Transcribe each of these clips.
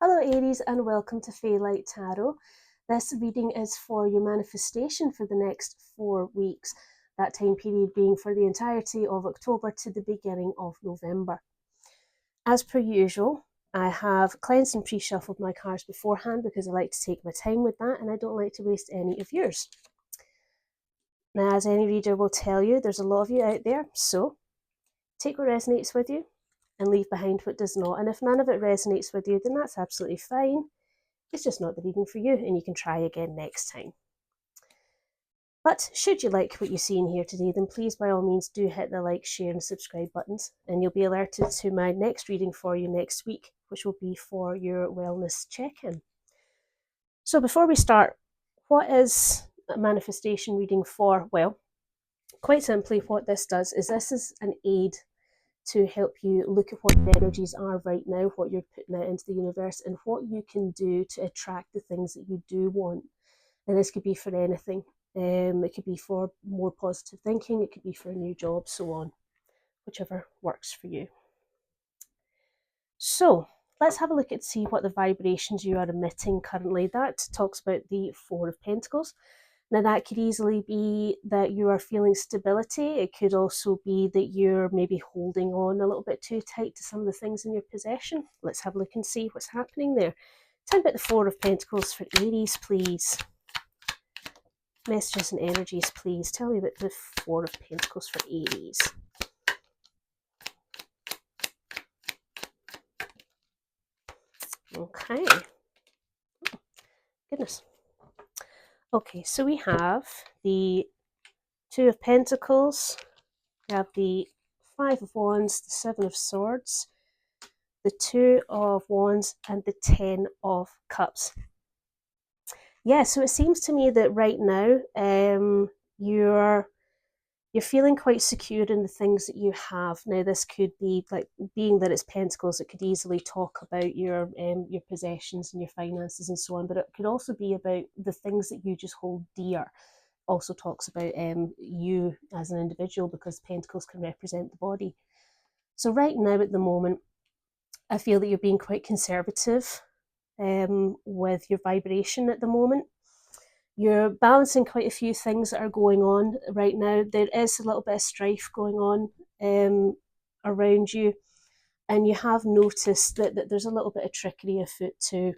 Hello Aries and welcome to Light Tarot. This reading is for your manifestation for the next 4 weeks, that time period being for the entirety of October to the beginning of November. As per usual, I have cleansed and pre-shuffled my cards beforehand because I like to take my time with that and I don't like to waste any of yours. Now, as any reader will tell you, there's a lot of you out there, so take what resonates with you and leave behind what does not. And if none of it resonates with you, then that's absolutely fine. It's just not the reading for you, and you can try again next time. But should you like what you see in here today, then please by all means do hit the like, share and subscribe buttons, and you'll be alerted to my next reading for you next week, which will be for your wellness check-in. So before we start, what is a manifestation reading for? Well, quite simply what this does is this is an aid to help you look at what your energies are right now, what you're putting out into the universe, and what you can do to attract the things that you do want. And this could be for anything. It could be for more positive thinking, it could be for a new job, so on, whichever works for you. So let's have a look at see what the vibrations you are emitting currently. That talks about the Four of Pentacles. Now that could easily be that you are feeling stability. It could also be that you're maybe holding on a little bit too tight to some of the things in your possession. Let's have a look and see what's happening there. Tell me about the Four of Pentacles for Aries, please. Messages and energies, please. Tell me about the Four of Pentacles for Aries. Okay. Oh, goodness. Okay, so we have the Two of Pentacles, we have the Five of Wands, the Seven of Swords, the Two of Wands, and the Ten of Cups. Yeah, so it seems to me that right now you're feeling quite secure in the things that you have. Now, this could be, like, being that it's Pentacles, it could easily talk about your possessions and your finances and so on, but it could also be about the things that you just hold dear. Also talks about you as an individual, because Pentacles can represent the body. So right now at the moment, I feel that you're being quite conservative with your vibration at the moment. You're balancing quite a few things that are going on right now. There is a little bit of strife going on around you, and you have noticed that there's a little bit of trickery afoot too.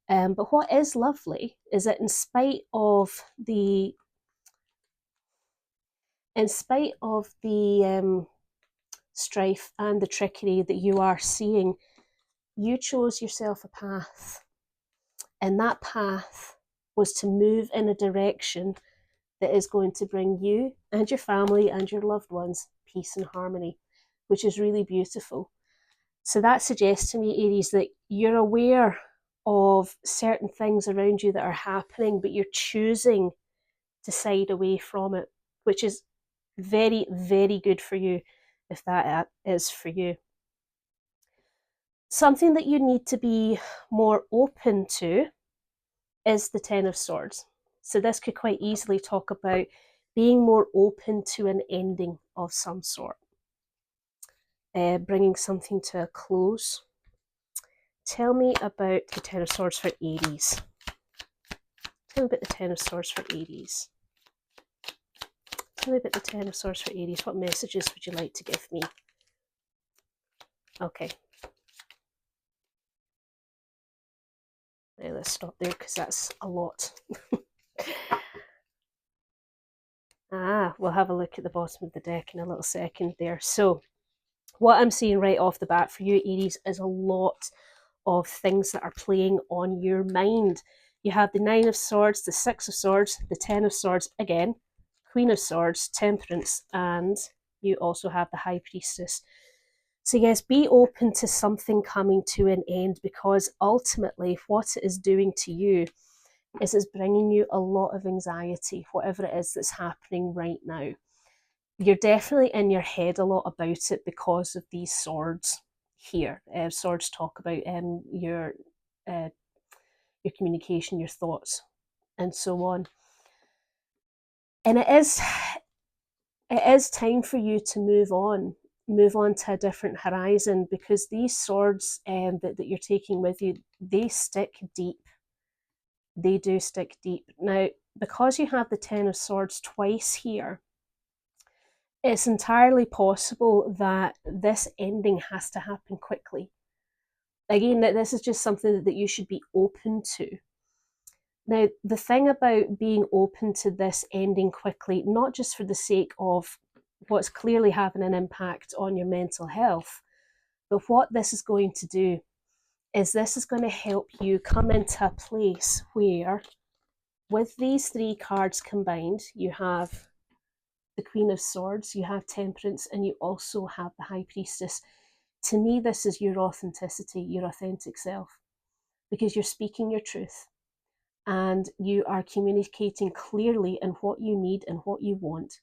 But what is lovely is that in spite of the strife and the trickery that you are seeing, you chose yourself a path, and that path was to move in a direction that is going to bring you and your family and your loved ones peace and harmony, which is really beautiful. So that suggests to me, Aries, that you're aware of certain things around you that are happening, but you're choosing to side away from it, which is very, very good for you if that is for you. Something that you need to be more open to is the Ten of Swords. So this could quite easily talk about being more open to an ending of some sort, bringing something to a close. Tell me about the Ten of Swords for Aries. Tell me about the Ten of Swords for Aries. Tell me about the Ten of Swords for Aries. What messages would you like to give me? Okay. Now let's stop there because that's a lot. We'll have a look at the bottom of the deck in a little second there. So what I'm seeing right off the bat for you, Aries, is a lot of things that are playing on your mind. You have the Nine of Swords, the Six of Swords, the Ten of Swords, again, Queen of Swords, Temperance, and you also have the High Priestess. So yes, be open to something coming to an end, because ultimately what it is doing to you is it's bringing you a lot of anxiety, whatever it is that's happening right now. You're definitely in your head a lot about it because of these swords here. Swords talk about your communication, your thoughts, and so on. And it is time for you to move on. move on to a different horizon, because these swords that you're taking with you, they stick deep. They do stick deep. Now, because you have the Ten of Swords twice here, it's entirely possible that this ending has to happen quickly. Again, that this is just something that you should be open to. Now, the thing about being open to this ending quickly, not just for the sake of what's clearly having an impact on your mental health, but what this is going to do is this is going to help you come into a place where, with these three cards combined, you have the Queen of Swords, you have Temperance, and you also have the High Priestess. To me, this is your authenticity, your authentic self, because you're speaking your truth and you are communicating clearly in what you need and what you want.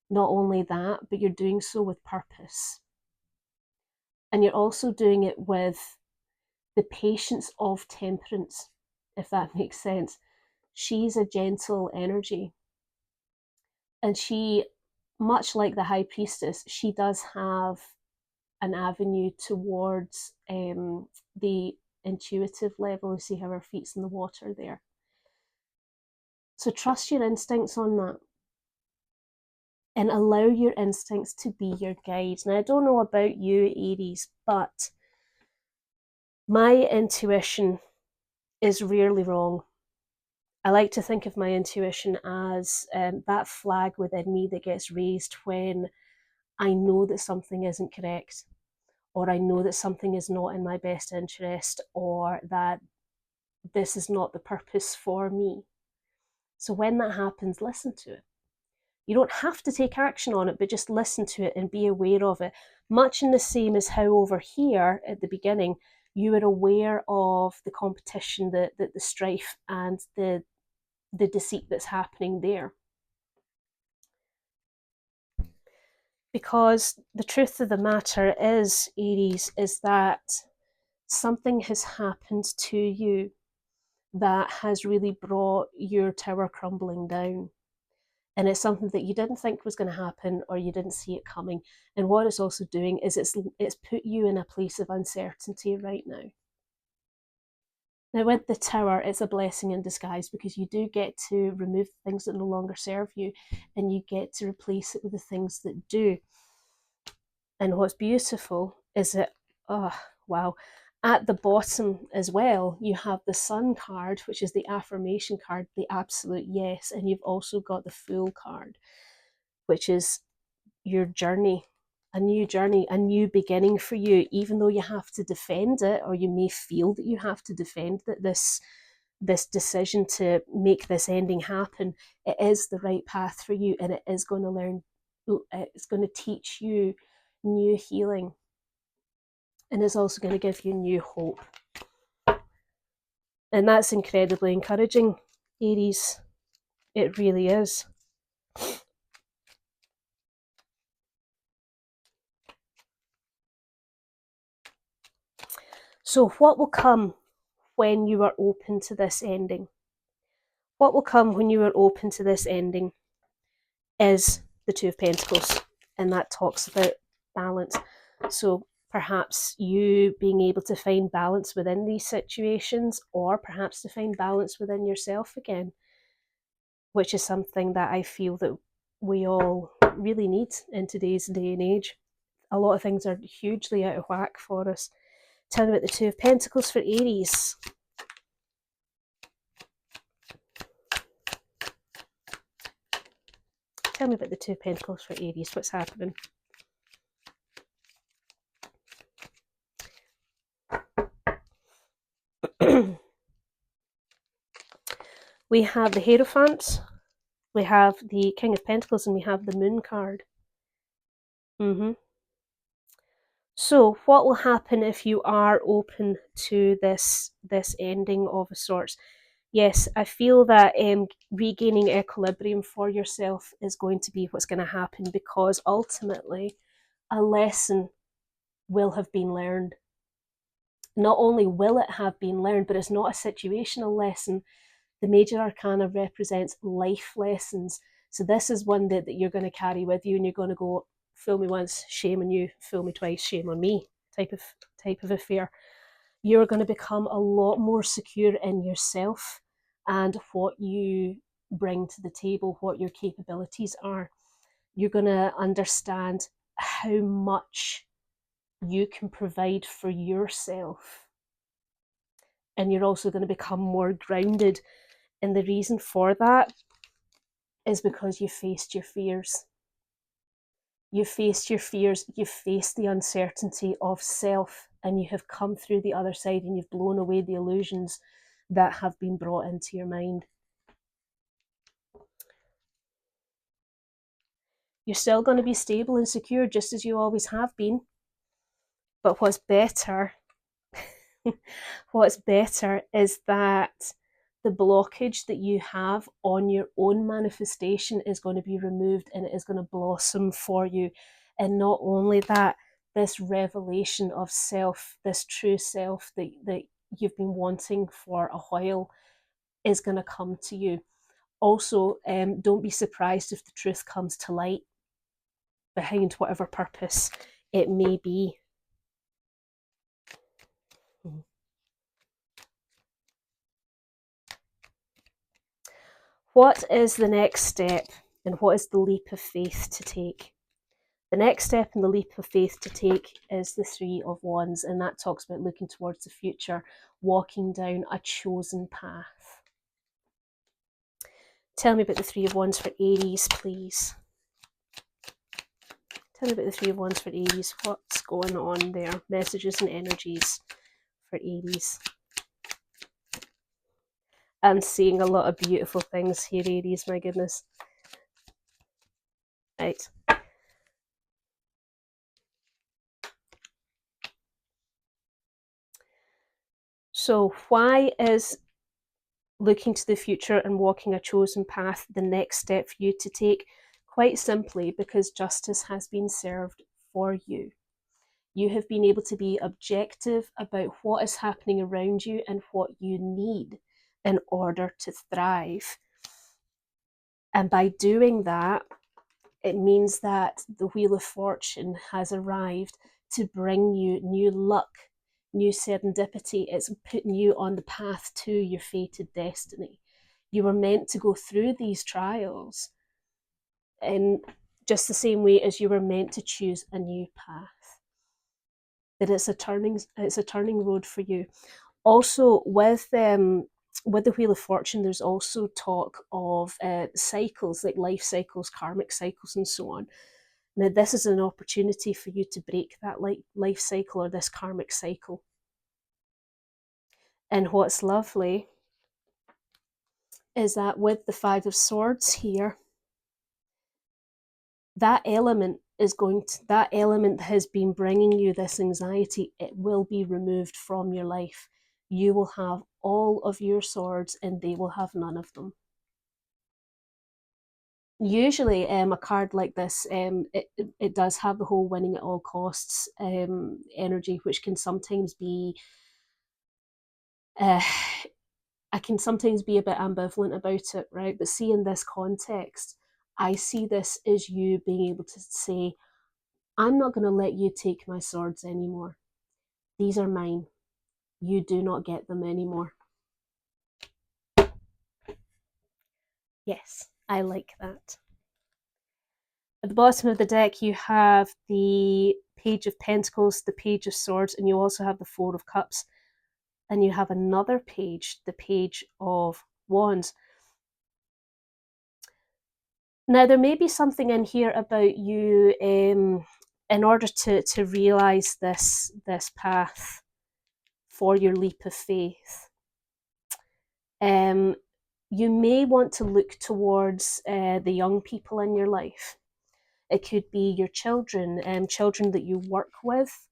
Not only that, but you're doing so with purpose. And you're also doing it with the patience of Temperance, if that makes sense. She's a gentle energy. And she, much like the High Priestess, she does have an avenue towards the intuitive level. You see how her feet's in the water there. So trust your instincts on that and allow your instincts to be your guide. Now, I don't know about you, Aries, but my intuition is rarely wrong. I like to think of my intuition as that flag within me that gets raised when I know that something isn't correct, or I know that something is not in my best interest, or that this is not the purpose for me. So when that happens, listen to it. You don't have to take action on it, but just listen to it and be aware of it. Much in the same as how over here at the beginning, you were aware of the competition, the strife, and the deceit that's happening there. Because the truth of the matter is, Aries, is that something has happened to you that has really brought your tower crumbling down. And it's something that you didn't think was going to happen, or you didn't see it coming. And what it's also doing is it's put you in a place of uncertainty right now. Now, with the tower, it's a blessing in disguise, because you do get to remove things that no longer serve you, and you get to replace it with the things that do. And what's beautiful is that, oh, wow, at the bottom as well, you have the Sun card, which is the affirmation card, the absolute yes. And you've also got the Fool card, which is your journey, a new beginning for you, even though you have to defend it, or you may feel that you have to defend that this decision to make this ending happen. It is the right path for you, and it is going to learn, it's going to teach you new healing, and it's also going to give you new hope. And that's incredibly encouraging, Aries. It really is. So what will come when you are open to this ending? What will come when you are open to this ending is the Two of Pentacles, and that talks about balance. So perhaps you being able to find balance within these situations, or perhaps to find balance within yourself again, which is something that I feel that we all really need in today's day and age. A lot of things are hugely out of whack for us. Tell me about the Two of Pentacles for Aries. Tell me about the Two of Pentacles for Aries. What's happening? We have the Hierophant, we have the King of Pentacles, and we have the Moon card. So what will happen if you are open to this ending of a sorts? Yes, I feel that regaining equilibrium for yourself is going to be what's going to happen, because ultimately a lesson will have been learned. Not only will it have been learned, but it's not a situational lesson. The Major Arcana represents life lessons. So this is one that you're going to carry with you, and you're going to go, fool me once, shame on you, fool me twice, shame on me type of affair. You're going to become a lot more secure in yourself and what you bring to the table, what your capabilities are. You're going to understand how much you can provide for yourself. And you're also going to become more grounded. And the reason for that is because you faced your fears. You faced your fears, you faced the uncertainty of self, and you have come through the other side and you've blown away the illusions that have been brought into your mind. You're still going to be stable and secure just as you always have been. But what's better is that the blockage that you have on your own manifestation is going to be removed and it is going to blossom for you. And not only that, this revelation of self, this true self that you've been wanting for a while is going to come to you. Also, don't be surprised if the truth comes to light behind whatever purpose it may be. What is the next step and what is the leap of faith to take? The next step in the leap of faith to take is the Three of Wands, and that talks about looking towards the future, walking down a chosen path. Tell me about the Three of Wands for Aries, please. Tell me about the Three of Wands for Aries. What's going on there? Messages and energies for Aries. I'm seeing a lot of beautiful things here, Aries, my goodness. Right. So why is looking to the future and walking a chosen path the next step for you to take? Quite simply because justice has been served for you. You have been able to be objective about what is happening around you and what you need in order to thrive. And by doing that, it means that the Wheel of Fortune has arrived to bring you new luck, new serendipity. It's putting you on the path to your fated destiny. You were meant to go through these trials in just the same way as you were meant to choose a new path. That it's a turning road for you. Also, with the Wheel of Fortune, there's also talk of cycles, like life cycles, karmic cycles, and so on. Now, this is an opportunity for you to break that life cycle or this karmic cycle. And what's lovely is that with the Five of Swords here, that element that has been bringing you this anxiety, it will be removed from your life. You will have all of your swords and they will have none of them. Usually a card like this, it does have the whole winning at all costs energy, which can sometimes be I can sometimes be a bit ambivalent about it, right? But see, in this context, I see this as you being able to say, I'm not going to let you take my swords anymore. These are mine. You do not get them anymore. Yes, I like that. At the bottom of the deck, you have the Page of Pentacles, the Page of Swords, and you also have the Four of Cups. And you have another page, the Page of Wands. Now, there may be something in here about you, in order to realise this path for your leap of faith. You may want to look towards the young people in your life. It could be your children, children that you work with,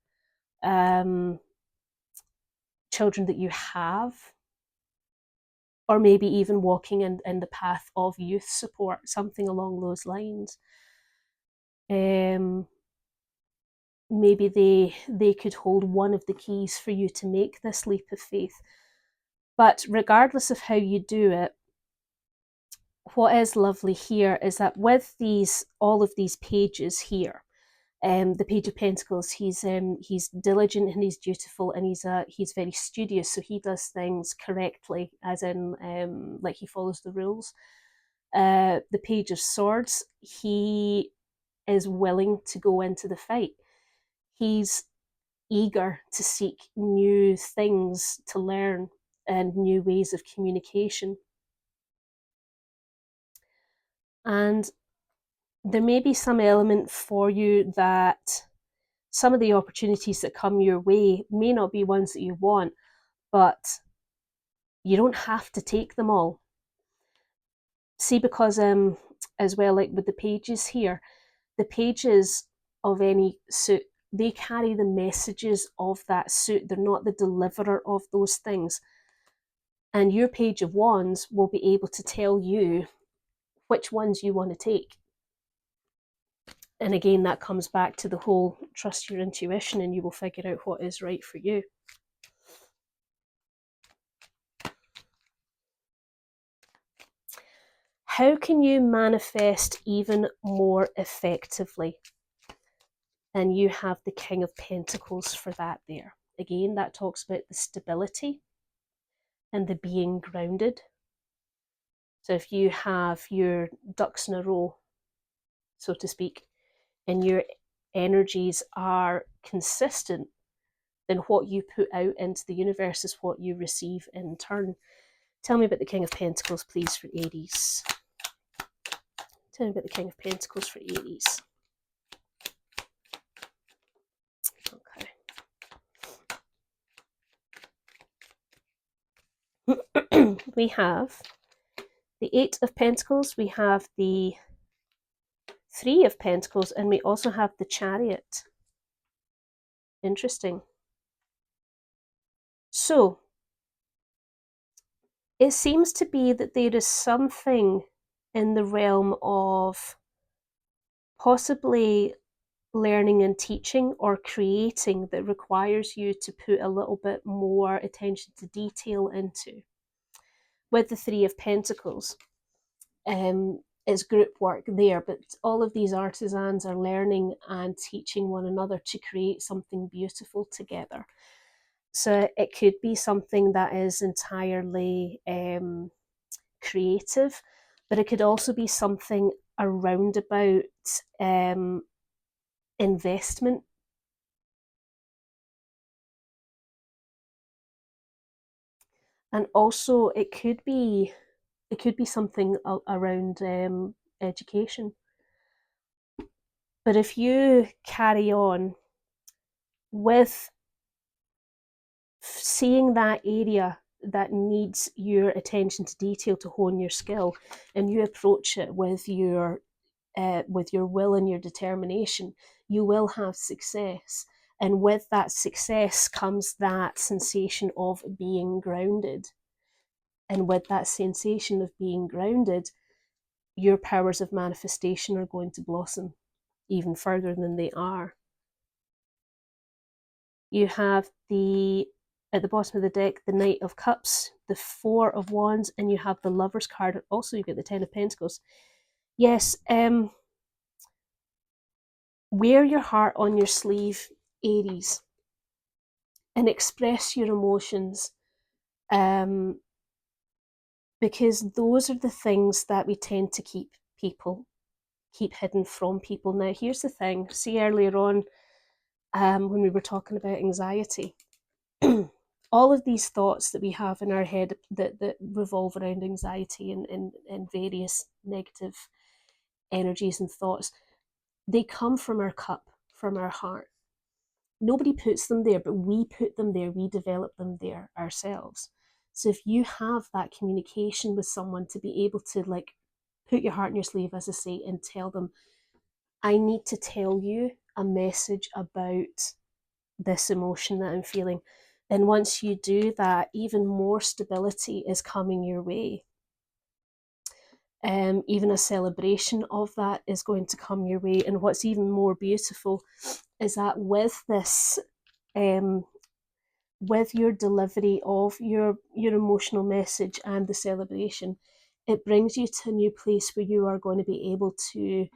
children that you have, or maybe even walking in the path of youth support, something along those lines. Maybe they could hold one of the keys for you to make this leap of faith. But regardless of how you do it, what is lovely here is that with all of these pages here, The Page of Pentacles, he's diligent and he's dutiful, and he's very studious, so he does things correctly, as in like he follows the rules. The Page of Swords, he is willing to go into the fight. He's eager to seek new things to learn and new ways of communication. And there may be some element for you that some of the opportunities that come your way may not be ones that you want, but you don't have to take them all. See, because as well, like with the pages here, the pages of any suit, they carry the messages of that suit. They're not the deliverer of those things. And your Page of Wands will be able to tell you which ones you want to take. And again, that comes back to the whole trust your intuition and you will figure out what is right for you. How can you manifest even more effectively? And you have the King of Pentacles for that there. Again, that talks about the stability and the being grounded. So if you have your ducks in a row, so to speak, and your energies are consistent, then what you put out into the universe is what you receive in turn. Tell me about the King of Pentacles, please, for Aries. Tell me about the King of Pentacles for Aries. Okay. We have the Eight of Pentacles, we have the Three of Pentacles, and we also have the Chariot. Interesting. So, it seems to be that there is something in the realm of possibly learning and teaching or creating that requires you to put a little bit more attention to detail into. With the Three of Pentacles, it's group work there, but all of these artisans are learning and teaching one another to create something beautiful together. So it could be something that is entirely creative, but it could also be something around about investment. And also it could be something around education. But if you carry on with seeing that area that needs your attention to detail to hone your skill, and you approach it with your will and your determination, you will have success. And with that success comes that sensation of being grounded. And with that sensation of being grounded, your powers of manifestation are going to blossom even further than they are. You have at the bottom of the deck, the Knight of Cups, the Four of Wands, and you have the Lover's card. Also, you get the Ten of Pentacles. Yes, wear your heart on your sleeve, Aries, and express your emotions, because those are the things that we tend to keep hidden from people. Now, here's the thing. See, earlier on, when we were talking about anxiety, all of these thoughts that we have in our head that revolve around anxiety and various negative energies and thoughts, they come from our cup, from our heart. Nobody puts them there, but we put them there. We develop them there ourselves. So if you have that communication with someone to be able to put your heart in your sleeve, as I say, and tell them, I need to tell you a message about this emotion that I'm feeling. Then once you do that, even more stability is coming your way. Even a celebration of that is going to come your way. And what's even more beautiful is that with this, with your delivery of your emotional message and the celebration, it brings you to a new place where you are going to be able to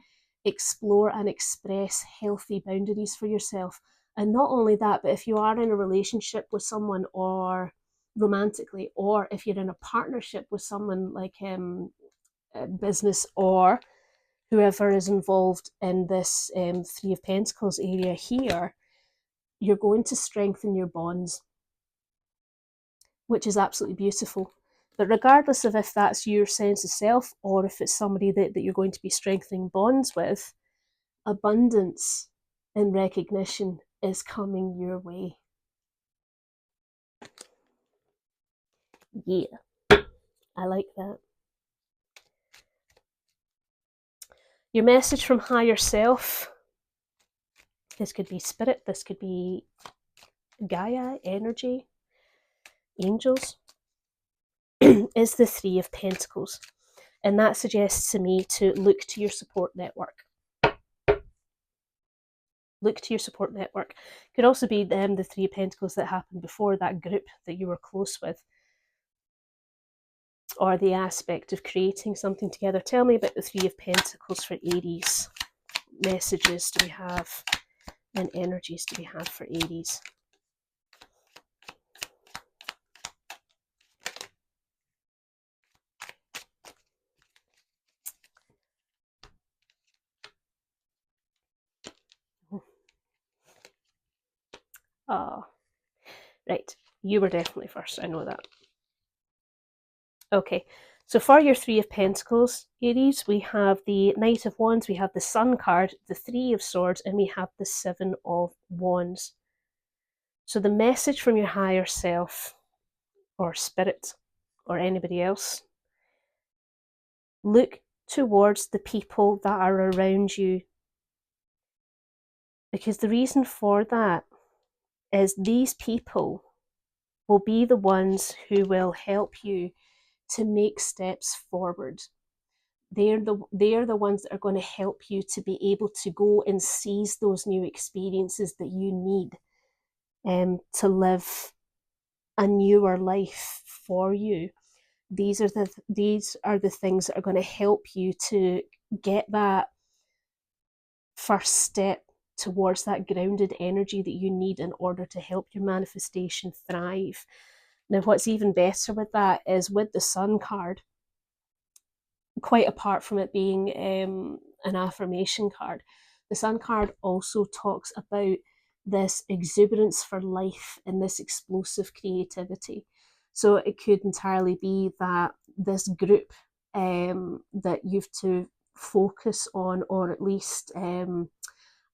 explore and express healthy boundaries for yourself. And not only that, but if you are in a relationship with someone, or romantically, or if you're in a partnership with someone, like business, or whoever is involved in this Three of Pentacles area here, you're going to strengthen your bonds, which is absolutely beautiful. But regardless of if that's your sense of self, or if it's somebody that you're going to be strengthening bonds with, abundance and recognition is coming your way. Yeah, I like that. Your message from higher self, this could be spirit, this could be Gaia, energy, angels, is the Three of Pentacles. And that suggests to me to look to your support network. Look to your support network. Could also be the Three of Pentacles that happened before, that group that you were close with, or the aspect of creating something together. Tell me about the Three of Pentacles for Aries. Messages do we have, and energies do we have for Aries? Oh, right. You were definitely first. I know that. Okay. So for your Three of Pentacles, Aries, we have the Knight of Wands, we have the Sun card, the Three of Swords, and we have the Seven of Wands. So the message from your higher self, or spirit, or anybody else, look towards the people that are around you. Because the reason for that is these people will be the ones who will help you to make steps forward. They're the ones that are going to help you to be able to go and seize those new experiences that you need to live a newer life for you. These are the things that are going to help you to get that first step towards that grounded energy that you need in order to help your manifestation thrive. Now, what's even better with that is with the Sun card, quite apart from it being an affirmation card, the Sun card also talks about this exuberance for life and this explosive creativity. So it could entirely be that this group that you've to focus on, or at least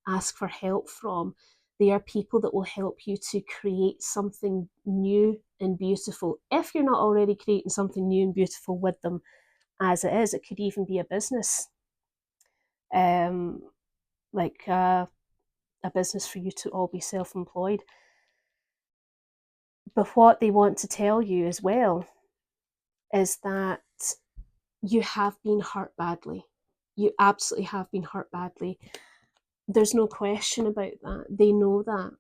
ask for help from, they are people that will help you to create something new and beautiful. If you're not already creating something new and beautiful with them as it is, it could even be a business, um, like a business for you to all be self-employed. But what they want to tell you as well is that you have been hurt badly. You absolutely have been hurt badly. There's no question about that. They know that.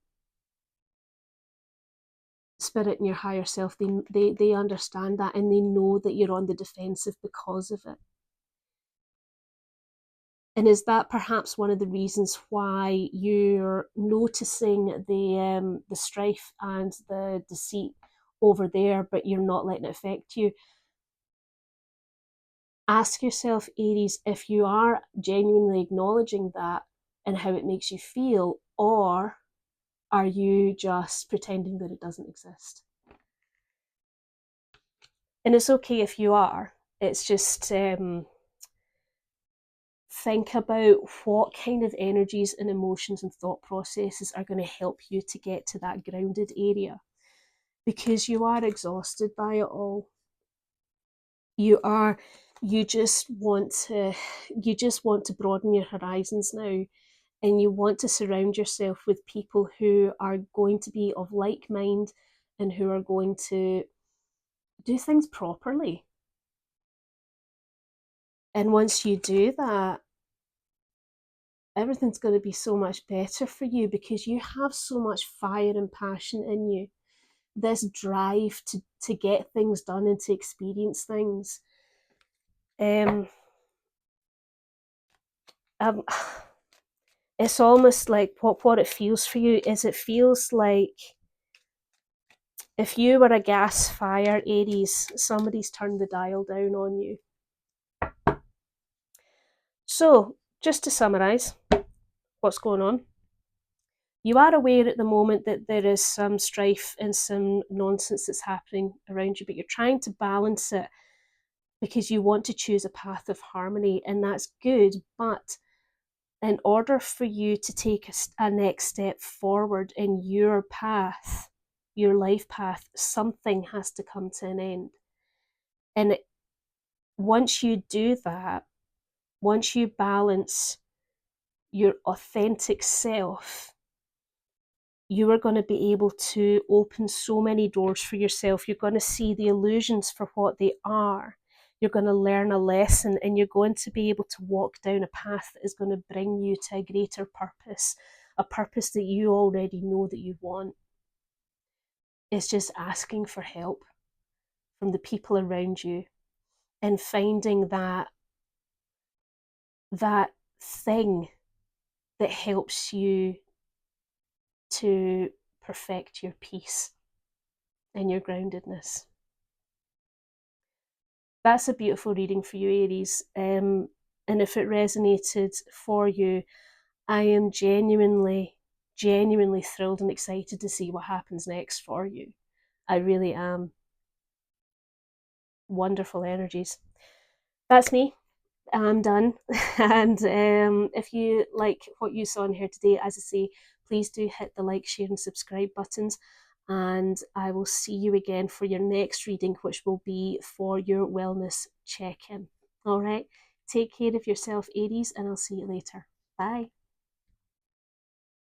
Spirit and your higher self, they understand that, and they know that you're on the defensive because of it. And is that perhaps one of the reasons why you're noticing the strife and the deceit over there, but you're not letting it affect you? Ask yourself, Aries, if you are genuinely acknowledging that and how it makes you feel, or are you just pretending that it doesn't exist? And it's okay if you are. It's just think about what kind of energies and emotions and thought processes are going to help you to get to that grounded area, because you are exhausted by it all. You just want to broaden your horizons now, and you want to surround yourself with people who are going to be of like mind and who are going to do things properly. And once you do that, everything's going to be so much better for you, because you have so much fire and passion in you, this drive to get things done and to experience things. um, it's almost like what it feels for you is it feels like if you were a gas fire, Aries, somebody's turned the dial down on you. So, just to summarise what's going on, you are aware at the moment that there is some strife and some nonsense that's happening around you, but you're trying to balance it because you want to choose a path of harmony, and that's good. But in order for you to take a next step forward in your path, your life path, something has to come to an end. And once you do that, once you balance your authentic self, you are going to be able to open so many doors for yourself. You're going to see the illusions for what they are. You're going to learn a lesson, and you're going to be able to walk down a path that is going to bring you to a greater purpose, a purpose that you already know that you want. It's just asking for help from the people around you and finding that thing that helps you to perfect your peace and your groundedness. That's a beautiful reading for you, Aries. And if it resonated for you, I am genuinely thrilled and excited to see what happens next for you. I really am. Wonderful energies. That's me. I'm done. And if you like what you saw in here today, as I say, please do hit the like, share, and subscribe buttons. And I will see you again for your next reading, which will be for your wellness check in. All right. Take care of yourself, Aries, and I'll see you later. Bye.